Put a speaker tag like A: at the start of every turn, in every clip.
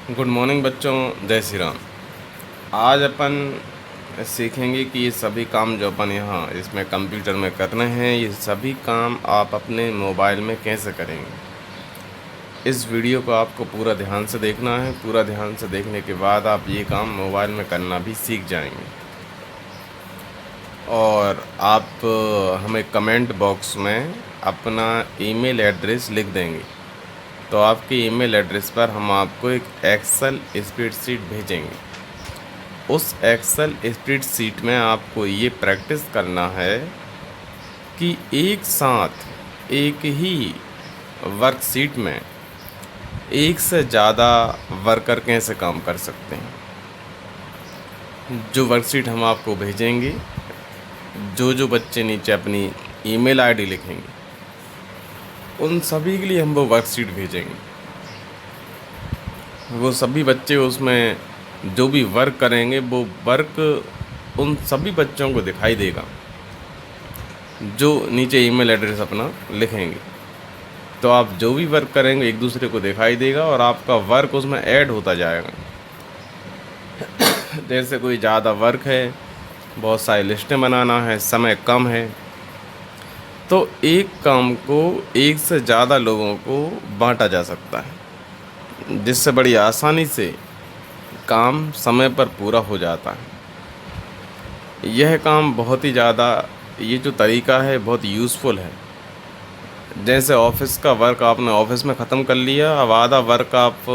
A: Good morning बच्चों, जय श्री राम। आज अपन सीखेंगे कि ये सभी काम जो अपन यहाँ इसमें कंप्यूटर में करने हैं, ये सभी काम आप अपने मोबाइल में कैसे करेंगे। इस वीडियो को आपको पूरा ध्यान से देखना है। पूरा ध्यान से देखने के बाद आप ये काम मोबाइल में करना भी सीख जाएंगे। और आप हमें कमेंट बॉक्स में अपना ईमेल एड्रेस लिख देंगे, तो आपके ईमेल एड्रेस पर हम आपको एक एक्सेल स्प्रेडशीट भेजेंगे। उस एक्सेल स्प्रेडशीट में आपको ये प्रैक्टिस करना है कि एक साथ एक ही वर्कशीट में एक से ज़्यादा वर्कर कैसे काम कर सकते हैं। जो वर्कशीट हम आपको भेजेंगे, जो बच्चे नीचे अपनी ईमेल आईडी लिखेंगे, उन सभी के लिए हम वो वर्कशीट भेजेंगे। वो सभी बच्चे उसमें जो भी वर्क करेंगे, वो वर्क उन सभी बच्चों को दिखाई देगा जो नीचे ईमेल एड्रेस अपना लिखेंगे। तो आप जो भी वर्क करेंगे एक दूसरे को दिखाई देगा और आपका वर्क उसमें ऐड होता जाएगा। जैसे कोई ज़्यादा वर्क है, बहुत सारी लिस्टें बनाना है, समय कम है, तो एक काम को एक से ज़्यादा लोगों को बांटा जा सकता है, जिससे बड़ी आसानी से काम समय पर पूरा हो जाता है। यह काम बहुत ही ज़्यादा, ये जो तरीका है बहुत यूज़फुल है। जैसे ऑफिस का वर्क आपने ऑफिस में ख़त्म कर लिया, अब आधा वर्क आप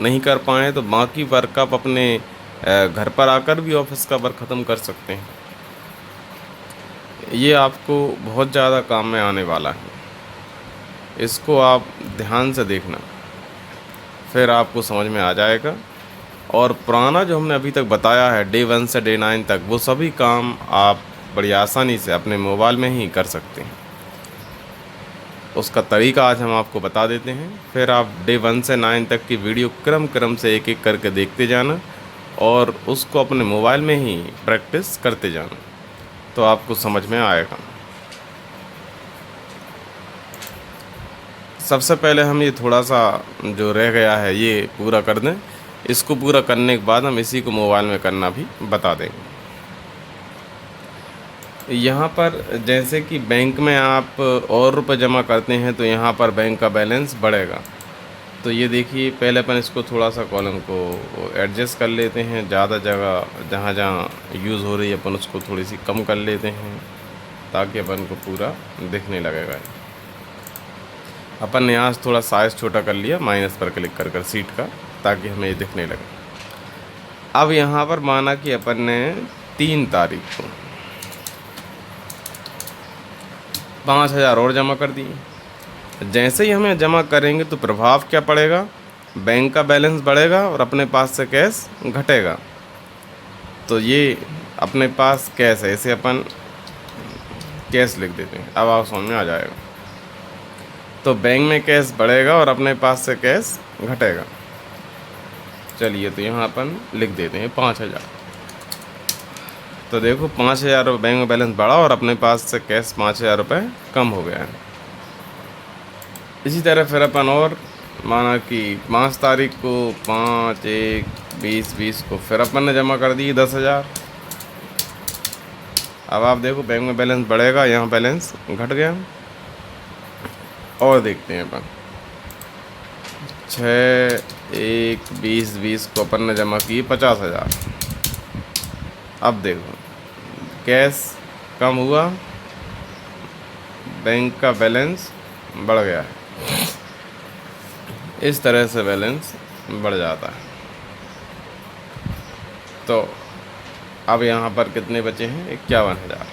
A: नहीं कर पाए तो बाकी वर्क आप अपने घर पर आकर भी ऑफिस का वर्क ख़त्म कर सकते हैं। ये आपको बहुत ज़्यादा काम में आने वाला है। इसको आप ध्यान से देखना, फिर आपको समझ में आ जाएगा। और पुराना जो हमने अभी तक बताया है डे 1 से डे 9 तक, वो सभी काम आप बड़ी आसानी से अपने मोबाइल में ही कर सकते हैं। उसका तरीका आज हम आपको बता देते हैं। फिर आप डे 1 से 9 तक की वीडियो क्रम से एक एक करके देखते जाना और उसको अपने मोबाइल में ही प्रैक्टिस करते जाना, तो आपको समझ में आएगा। सबसे पहले हम ये थोड़ा सा जो रह गया है ये पूरा कर दें। इसको पूरा करने के बाद हम इसी को मोबाइल में करना भी बता देंगे। यहाँ पर जैसे कि बैंक में आप और रुपये जमा करते हैं तो यहाँ पर बैंक का बैलेंस बढ़ेगा। तो ये देखिए, पहले अपन इसको थोड़ा सा कॉलम को एडजस्ट कर लेते हैं। ज़्यादा जगह जहाँ जहाँ यूज़ हो रही है अपन उसको थोड़ी सी कम कर लेते हैं, ताकि अपन को पूरा दिखने लगेगा। अपन ने यहाँ थोड़ा साइज़ छोटा कर लिया, माइनस पर क्लिक कर कर सीट का, ताकि हमें ये दिखने लगे। अब यहाँ पर माना कि अपन ने 3 तारीख को 5,000 और जमा कर दिए। जैसे ही हमें जमा करेंगे तो प्रभाव क्या पड़ेगा, बैंक का बैलेंस बढ़ेगा और अपने पास से कैश घटेगा। तो ये अपने पास कैश है, इसे अपन कैश लिख देते हैं। अब आप समझ में आ जाएगा। तो बैंक में कैश बढ़ेगा और अपने पास से कैश घटेगा। चलिए, तो यहाँ अपन लिख देते हैं 5,000। तो देखो 5,000 रुपये बैंक में बैलेंस बढ़ा और अपने पास से कैश 5,000 रुपये कम हो गया है। इसी तरह फिर अपन और माना कि 5 तारीख को 5, 1, 20 को फिर अपन ने जमा कर दिए 10,000। अब आप देखो बैंक में बैलेंस बढ़ेगा, यहाँ बैलेंस घट गया। और देखते हैं अपन 6, 1, 20 को अपन ने जमा किए 50,000। अब देखो कैश कम हुआ, बैंक का बैलेंस बढ़ गया है। इस तरह से बैलेंस बढ़ जाता है। तो अब यहाँ पर कितने बचे हैं, 51,000।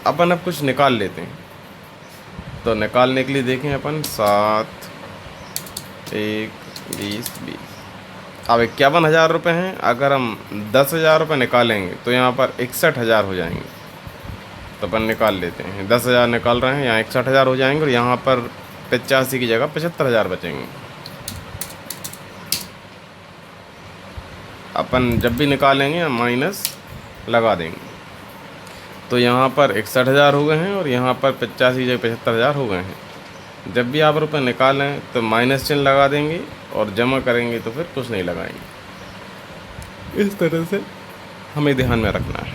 A: अपन अब कुछ निकाल लेते हैं। तो निकालने के लिए देखें अपन 7, 1, 20। अब 51,000 रुपये हैं। अगर हम 10,000 रुपये निकालेंगे तो यहाँ पर 61,000 हो जाएंगे। तो अपन निकाल लेते हैं, 10,000 निकाल रहे हैं, यहाँ 61,000 हो जाएंगे और यहाँ पर 85 की जगह 75,000 बचेंगे। अपन जब भी निकालेंगे माइनस लगा देंगे। तो यहाँ पर 61,000 हो गए हैं और यहाँ पर 85 की जगह 75,000 हो गए हैं। जब भी आप रुपये निकालें तो माइनस चिन्ह लगा देंगे और जमा करेंगे तो फिर कुछ नहीं लगाएंगे। इस तरह से हमें ध्यान में रखना है,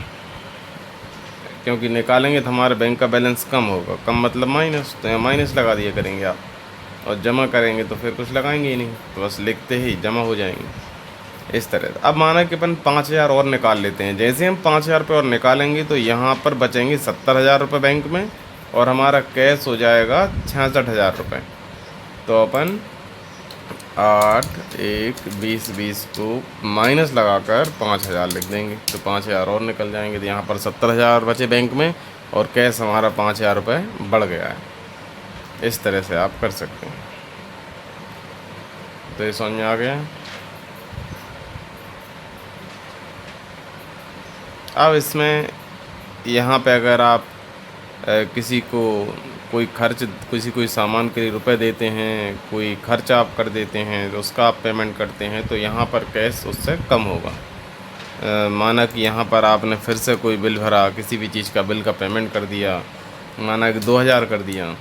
A: क्योंकि निकालेंगे तो हमारे बैंक का बैलेंस कम होगा। कम मतलब माइनस, तो यहाँ माइनस लगा दिया करेंगे आप, और जमा करेंगे तो फिर कुछ लगाएंगे ही नहीं, तो बस लिखते ही जमा हो जाएंगे। इस तरह से अब माना कि अपन 5,000 और निकाल लेते हैं। जैसे हम 5,000 रुपये और निकालेंगे तो यहाँ पर बचेंगे 70,000 रुपये बैंक में, और हमारा कैश हो जाएगा 66,000 रुपये। तो अपन 8, 1, 20, 20 को माइनस लगाकर 5,000 लिख देंगे, तो 5,000 और निकल जाएंगे। तो यहाँ पर 70,000 बचे बैंक में, और कैश हमारा 5,000 रुपये बढ़ गया है। इस तरह से आप कर सकते हैं। तो ये समझ में आ गया। अब इसमें यहाँ पे अगर आप किसी को कोई सामान के लिए रुपए देते हैं, कोई खर्च आप कर देते हैं, तो उसका आप पेमेंट करते हैं, तो यहाँ पर कैश उससे कम होगा। माना कि यहाँ पर आपने फिर से कोई बिल भरा, किसी भी चीज़ का बिल का पेमेंट कर दिया, माना कि 2,000 कर दिया,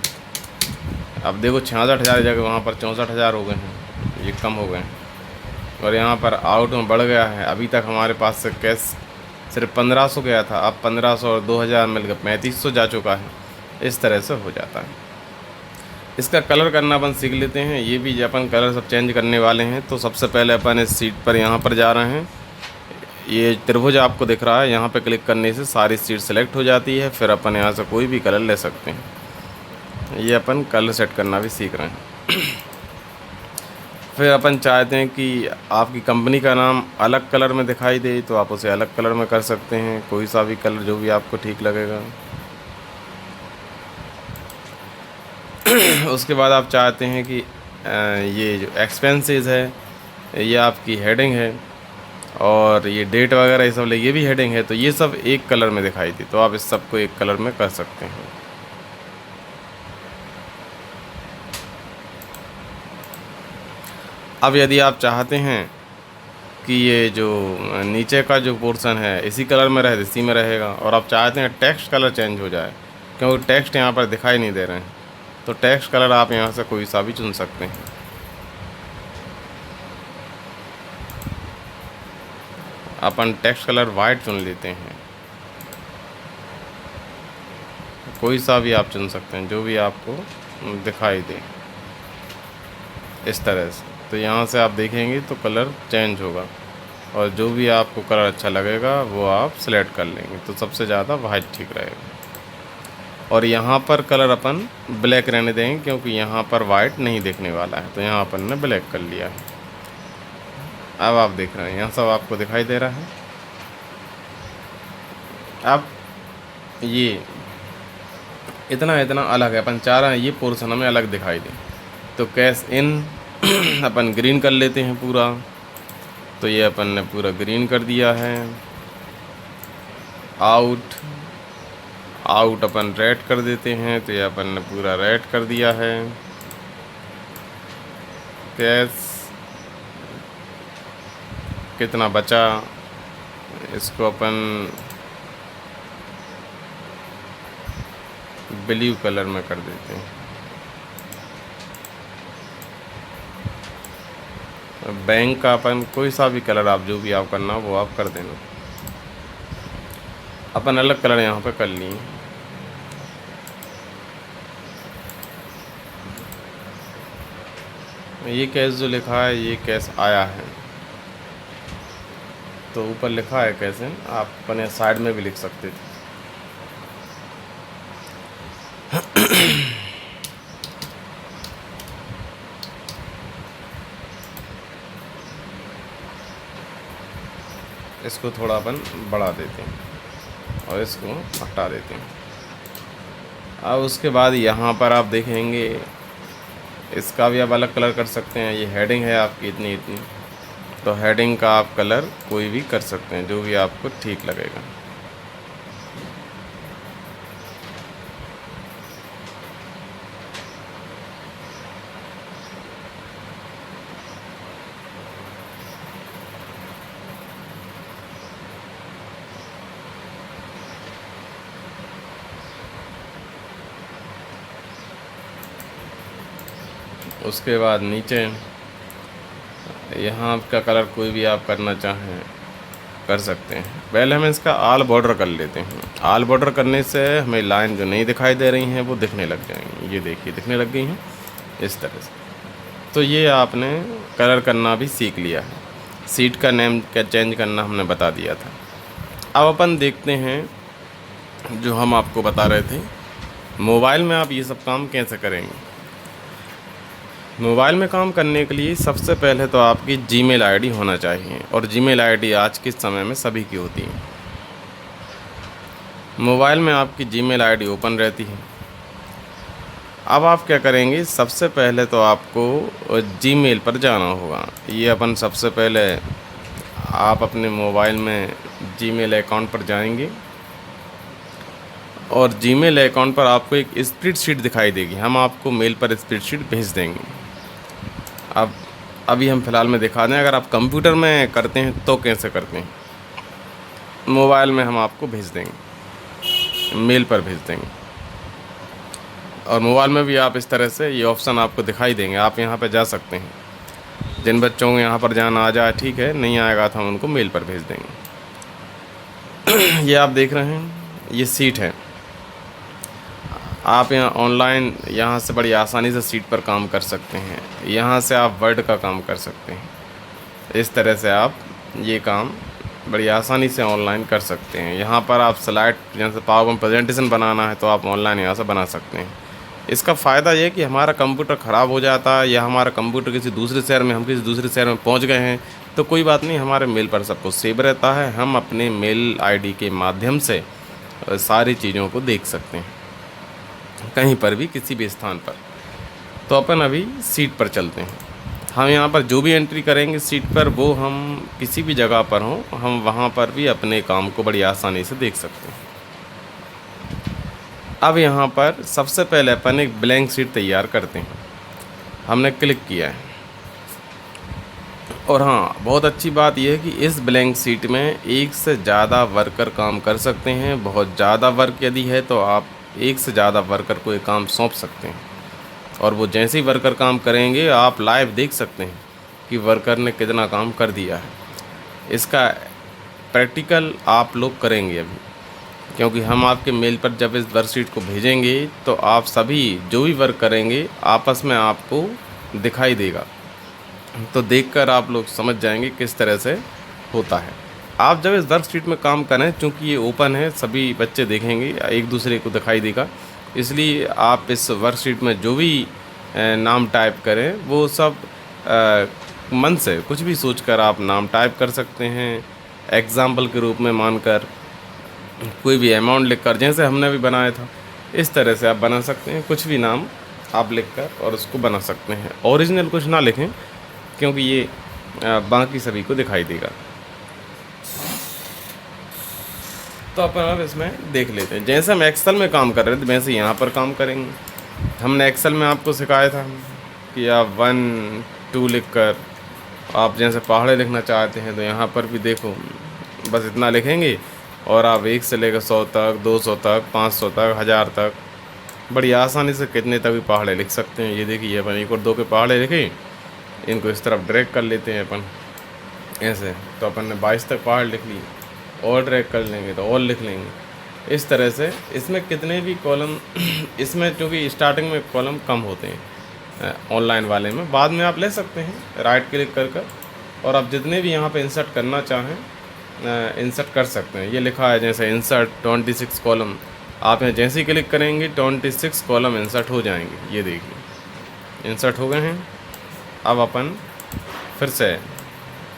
A: अब देखो 66,000 जगह वहाँ पर 64,000 हो गए हैं, ये कम हो गए हैं। और यहाँ पर आउट में बढ़ गया है। अभी तक हमारे पास से कैश सिर्फ 1,500 गया था, अब 1,500 और 2,000 मिलकर 3,500 जा चुका है। इस तरह से हो जाता है। इसका कलर करना अपन सीख लेते हैं। ये भी अपन कलर सब चेंज करने वाले हैं। तो सबसे पहले अपन इस सीट पर यहाँ पर जा रहे हैं। ये त्रिभुज आपको दिख रहा है, यहाँ पे क्लिक करने से सारी सीट सेलेक्ट हो जाती है। फिर अपन यहाँ से कोई भी कलर ले सकते हैं। ये अपन कलर सेट करना भी सीख रहे हैं। फिर अपन चाहते हैं कि आपकी कंपनी का नाम अलग कलर में दिखाई दे, तो आप उसे अलग कलर में कर सकते हैं, कोई सा भी कलर जो भी आपको ठीक लगेगा। उसके बाद आप चाहते हैं कि ये जो एक्सपेंसेस है, ये आपकी हेडिंग है, और ये डेट वगैरह ये सब ये भी हेडिंग है, तो ये सब एक कलर में दिखाई दे, तो आप इस सब को एक कलर में कर सकते हैं। अब यदि आप चाहते हैं कि ये जो नीचे का जो पोर्शन है इसी कलर में रहे, इसी में रहेगा, और आप चाहते हैं टेक्स्ट कलर चेंज हो जाए, क्योंकि टेक्स्ट यहाँ पर दिखाई नहीं दे रहे हैं, तो टेक्स्ट कलर आप यहाँ से कोई सा भी चुन सकते हैं। अपन टेक्स्ट कलर वाइट चुन लेते हैं, कोई सा भी आप चुन सकते हैं जो भी आपको दिखाई दे, इस तरह से। तो यहाँ से आप देखेंगे तो कलर चेंज होगा, और जो भी आपको कलर अच्छा लगेगा वो आप सेलेक्ट कर लेंगे। तो सबसे ज़्यादा वाइट ठीक रहेगा, और यहाँ पर कलर अपन ब्लैक रहने देंगे, क्योंकि यहाँ पर वाइट नहीं देखने वाला है, तो यहाँ अपन ने ब्लैक कर लिया है। अब आप देख रहे हैं यहाँ सब आपको दिखाई दे रहा है। अब ये इतना इतना अलग है, अपन चाह रहे हैं ये पोर्शन हमें अलग दिखाई दे, तो कैश इन अपन ग्रीन कर लेते हैं पूरा। तो ये अपन ने पूरा ग्रीन कर दिया है। आउट अपन रेड कर देते हैं, तो ये अपन ने पूरा रेड कर दिया है। कैश कितना बचा, इसको अपन ब्लू कलर में कर देते हैं। बैंक का अपन कोई सा भी कलर आप जो भी आप करना वो आप कर देना। अपन अलग कलर यहाँ पे कर लिए। ये कैश जो लिखा है ये कैश आया है, तो ऊपर लिखा है कैसे, आप अपने साइड में भी लिख सकते थे। इसको थोड़ा अपन बढ़ा देते हैं और इसको हटा देते हैं। अब उसके बाद यहाँ पर आप देखेंगे इसका भी आप अलग कलर कर सकते हैं। ये हेडिंग है आपकी इतनी इतनी, तो हेडिंग का आप कलर कोई भी कर सकते हैं जो भी आपको ठीक लगेगा। उसके बाद नीचे यहाँ का कलर कोई भी आप करना चाहें कर सकते हैं। पहले हम इसका आल बॉर्डर कर लेते हैं। आल बॉर्डर करने से हमें लाइन जो नहीं दिखाई दे रही हैं वो दिखने लग जाएंगी। ये देखिए दिखने लग गई हैं इस तरह से। तो ये आपने कलर करना भी सीख लिया है। सीट का नेम क्या चेंज करना हमने बता दिया था। अब अपन देखते हैं जो हम आपको बता रहे थे, मोबाइल में आप ये सब काम कैसे करेंगे। मोबाइल में काम करने के लिए सबसे पहले तो आपकी जीमेल आईडी होना चाहिए, और जीमेल आईडी आज के समय में सभी की होती है। मोबाइल में आपकी जीमेल आईडी ओपन रहती है। अब आप क्या करेंगे, सबसे पहले तो आपको जीमेल पर जाना होगा। ये अपन सबसे पहले आप अपने मोबाइल में जीमेल अकाउंट पर जाएंगे, और जीमेल अकाउंट पर आपको एक स्प्रेडशीट दिखाई देगी। हम आपको मेल पर स्प्रेडशीट भेज देंगे। अब अभी हम फ़िलहाल में दिखा दें, अगर आप कंप्यूटर में करते हैं तो कैसे करते हैं। मोबाइल में हम आपको भेज देंगे, मेल पर भेज देंगे, और मोबाइल में भी आप इस तरह से ये ऑप्शन आपको दिखाई देंगे। आप यहाँ पर जा सकते हैं। जिन बच्चों को यहाँ पर जाना आ जाए ठीक है, नहीं आएगा तो हम उनको मेल पर भेज देंगे। ये आप देख रहे हैं, ये सीट है। आप यहाँ ऑनलाइन यहाँ से बड़ी आसानी से सीट पर काम कर सकते हैं। यहाँ से आप वर्ड का काम कर सकते हैं। इस तरह से आप ये काम बड़ी आसानी से ऑनलाइन कर सकते हैं। यहाँ पर आप स्लाइड जैसे पावर पॉइंट प्रेजेंटेशन बनाना है तो आप ऑनलाइन यहाँ से बना सकते हैं। इसका फ़ायदा ये कि हमारा कंप्यूटर ख़राब हो जाता है, या हमारा कंप्यूटर किसी दूसरे शहर में, हम किसी दूसरे शहर में पहुँच गए हैं तो कोई बात नहीं, हमारे मेल पर सब कुछ सेव रहता है। हम अपने मेल आईडी के माध्यम से सारी चीज़ों को देख सकते हैं, कहीं पर भी किसी भी स्थान पर। तो अपन अभी सीट पर चलते हैं। हम यहाँ पर जो भी एंट्री करेंगे सीट पर, वो हम किसी भी जगह पर हों, हम वहाँ पर भी अपने काम को बड़ी आसानी से देख सकते हैं। अब यहाँ पर सबसे पहले अपन एक ब्लैंक सीट तैयार करते हैं। हमने क्लिक किया है, और हाँ, बहुत अच्छी बात यह है कि इस ब्लैंक सीट में एक से ज़्यादा वर्कर काम कर सकते हैं। बहुत ज़्यादा वर्क यदि है तो आप एक से ज़्यादा वर्कर को एक काम सौंप सकते हैं, और वो जैसे ही वर्कर काम करेंगे आप लाइव देख सकते हैं कि वर्कर ने कितना काम कर दिया है। इसका प्रैक्टिकल आप लोग करेंगे अभी, क्योंकि हम आपके मेल पर जब इस वर्कशीट को भेजेंगे तो आप सभी जो भी वर्क करेंगे आपस में आपको दिखाई देगा। तो देखकर आप लोग समझ जाएंगे किस तरह से होता है। आप जब इस वर्कशीट में काम करें, चूँकि ये ओपन है, सभी बच्चे देखेंगे, एक दूसरे को दिखाई देगा, इसलिए आप इस वर्कशीट में जो भी नाम टाइप करें वो सब मन से कुछ भी सोचकर आप नाम टाइप कर सकते हैं। एग्ज़ाम्पल के रूप में मानकर कोई भी अमाउंट लिखकर, जैसे हमने भी बनाया था, इस तरह से आप बना सकते हैं। कुछ भी नाम आप लिखकर और उसको बना सकते हैं। ओरिजिनल कुछ ना लिखें, क्योंकि ये बाकी सभी को दिखाई देगा। तो अपन अब इसमें देख लेते हैं। जैसे हम एक्सेल में काम कर रहे थे वैसे यहाँ पर काम करेंगे। हमने एक्सेल में आपको सिखाया था कि आप 1 2 लिखकर आप जैसे पहाड़े लिखना चाहते हैं तो यहाँ पर भी देखो, बस इतना लिखेंगे और आप 1 से लेकर 100 तक, 200 तक, 500 तक, 1000 तक बड़ी आसानी से कितने तक भी पहाड़े लिख सकते हैं। ये देखिए अपन 1 और 2 के पहाड़े लिखे, इनको इस तरफ ड्रैग कर लेते हैं अपन ऐसे, तो अपन ने 22 तक पहाड़ लिख ली, और ड्रैग कर लेंगे तो और लिख लेंगे। इस तरह से इसमें कितने भी कॉलम इसमें क्योंकि स्टार्टिंग में कॉलम कम होते हैं ऑनलाइन वाले में, बाद में आप ले सकते हैं राइट क्लिक कर और आप जितने भी यहाँ पे इंसर्ट करना चाहें इंसर्ट कर सकते हैं। ये लिखा है जैसे इंसर्ट 26 कॉलम, आप यहाँ जैसे ही क्लिक करेंगे 26 कॉलम इंसर्ट हो जाएंगे। ये देखिए इंसर्ट हो गए हैं। अब अपन फिर से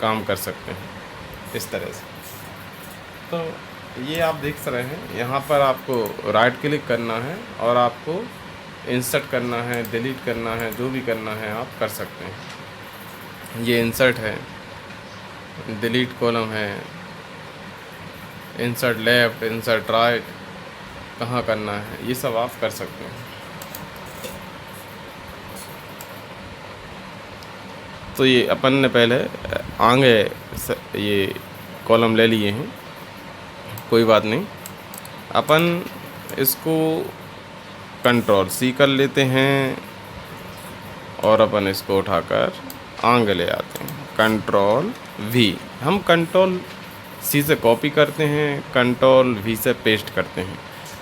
A: काम कर सकते हैं इस तरह से। तो ये आप देख रहे हैं, यहाँ पर आपको राइट क्लिक करना है और आपको इंसर्ट करना है, डिलीट करना है, जो भी करना है आप कर सकते हैं। ये इंसर्ट है, डिलीट कॉलम है, इंसर्ट लेफ़्ट, इंसर्ट राइट, कहाँ करना है, ये सब आप कर सकते हैं। तो ये अपन ने पहले आगे ये कॉलम ले लिए हैं, कोई बात नहीं। अपन इसको कंट्रोल C कर लेते हैं और अपन इसको उठाकर आगे ले आते हैं, कंट्रोल वी। हम कंट्रोल सी से कॉपी करते हैं, कंट्रोल वी से पेस्ट करते हैं।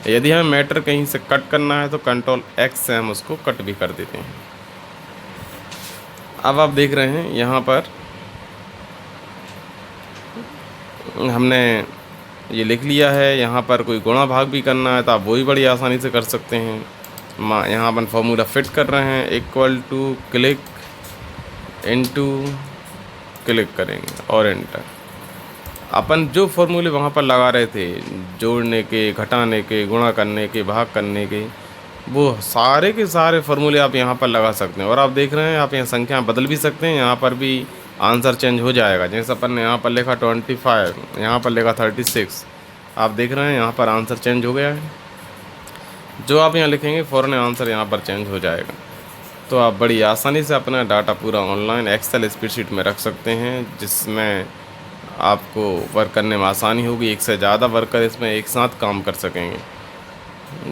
A: यदि हमें मैटर कहीं से कट करना है तो कंट्रोल एक्स से हम उसको कट भी कर देते हैं। अब आप देख रहे हैं यहाँ पर हमने ये लिख लिया है। यहाँ पर कोई गुणा भाग भी करना है तो आप वो भी बड़ी आसानी से कर सकते हैं। यहाँ अपन फॉर्मूला फिट कर रहे हैं, equal to click into, click करेंगे और एंटर। अपन जो फॉर्मूले वहाँ पर लगा रहे थे, जोड़ने के, घटाने के, गुणा करने के, भाग करने के, वो सारे के सारे फार्मूले आप यहाँ पर लगा सकते हैं। और आप देख रहे हैं आप यहाँ संख्या बदल भी सकते हैं, यहाँ पर भी आंसर चेंज हो जाएगा। जैसे अपन ने यहाँ पर लिखा 25, यहाँ पर लिखा 36, आप देख रहे हैं यहाँ पर आंसर चेंज हो गया है। जो आप यहाँ लिखेंगे फ़ौरन आंसर यहाँ पर चेंज हो जाएगा। तो आप बड़ी आसानी से अपना डाटा पूरा ऑनलाइन एक्सेल स्प्रेडशीट में रख सकते हैं, जिसमें आपको वर्क करने में आसानी होगी। एक से ज़्यादा वर्कर इसमें एक साथ काम कर सकेंगे,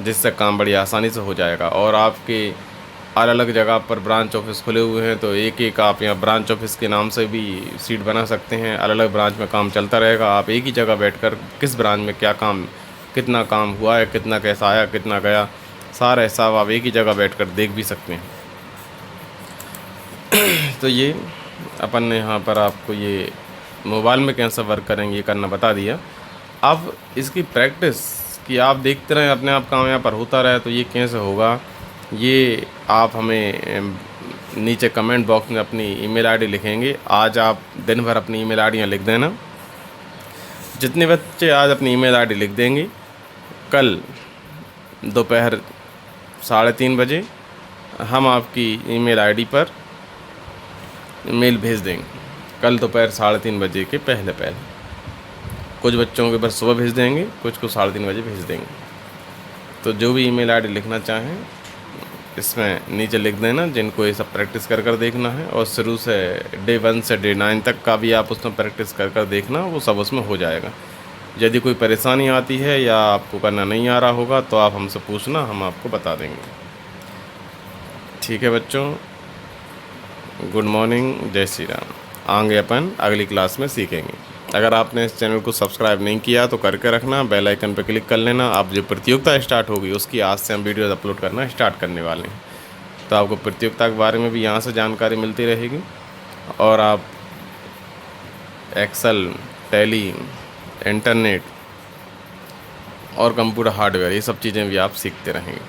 A: जिससे काम बड़ी आसानी से हो जाएगा। और आपके अलग अलग जगह पर ब्रांच ऑफिस खुले हुए हैं तो एक एक आप यहाँ ब्रांच ऑफिस के नाम से भी सीट बना सकते हैं। अलग अलग ब्रांच में काम चलता रहेगा। आप एक ही जगह बैठकर किस ब्रांच में क्या काम, कितना काम हुआ है, कितना कैसा आया, कितना गया, सारा हिसाब आप एक ही जगह बैठकर देख भी सकते हैं। तो ये अपन ने यहाँ पर आपको ये मोबाइल में कैसे वर्क करेंगे ये करना बता दिया। अब इसकी प्रैक्टिस कि आप देखते रहें, अपने आप काम यहाँ पर होता रहे, तो ये कैसे होगा, ये आप हमें नीचे कमेंट बॉक्स में अपनी ईमेल आईडी लिखेंगे। आज आप दिन भर अपनी ईमेल आईडियाँ लिख देना। जितने बच्चे आज अपनी ईमेल आईडी लिख देंगे, कल दोपहर 3:30 बजे हम आपकी ईमेल आईडी पर मेल भेज देंगे। कल दोपहर 3:30 बजे के पहले कुछ बच्चों के बस सुबह भेज देंगे, कुछ को 3:30 बजे भेज देंगे। तो जो भी ईमेल आईडी लिखना चाहें इसमें नीचे लिख देना, जिनको ये सब प्रैक्टिस कर कर देखना है। और शुरू से डे 1 से डे 9 तक का भी आप उसमें प्रैक्टिस कर कर देखना, वो सब उसमें हो जाएगा। यदि कोई परेशानी आती है या आपको करना नहीं आ रहा होगा तो आप हमसे पूछना, हम आपको बता देंगे। ठीक है बच्चों, गुड मॉर्निंग, जय श्री राम। आगे अपन अगली क्लास में सीखेंगे। अगर आपने इस चैनल को सब्सक्राइब नहीं किया तो करके रखना, बेल आइकन पर क्लिक कर लेना। आप जो प्रतियोगिता स्टार्ट होगी उसकी आज से हम वीडियोज़ अपलोड करना स्टार्ट करने वाले हैं, तो आपको प्रतियोगिता के बारे में भी यहाँ से जानकारी मिलती रहेगी। और आप एक्सेल, टैली, इंटरनेट और कंप्यूटर हार्डवेयर, ये सब चीज़ें भी आप सीखते रहेंगे।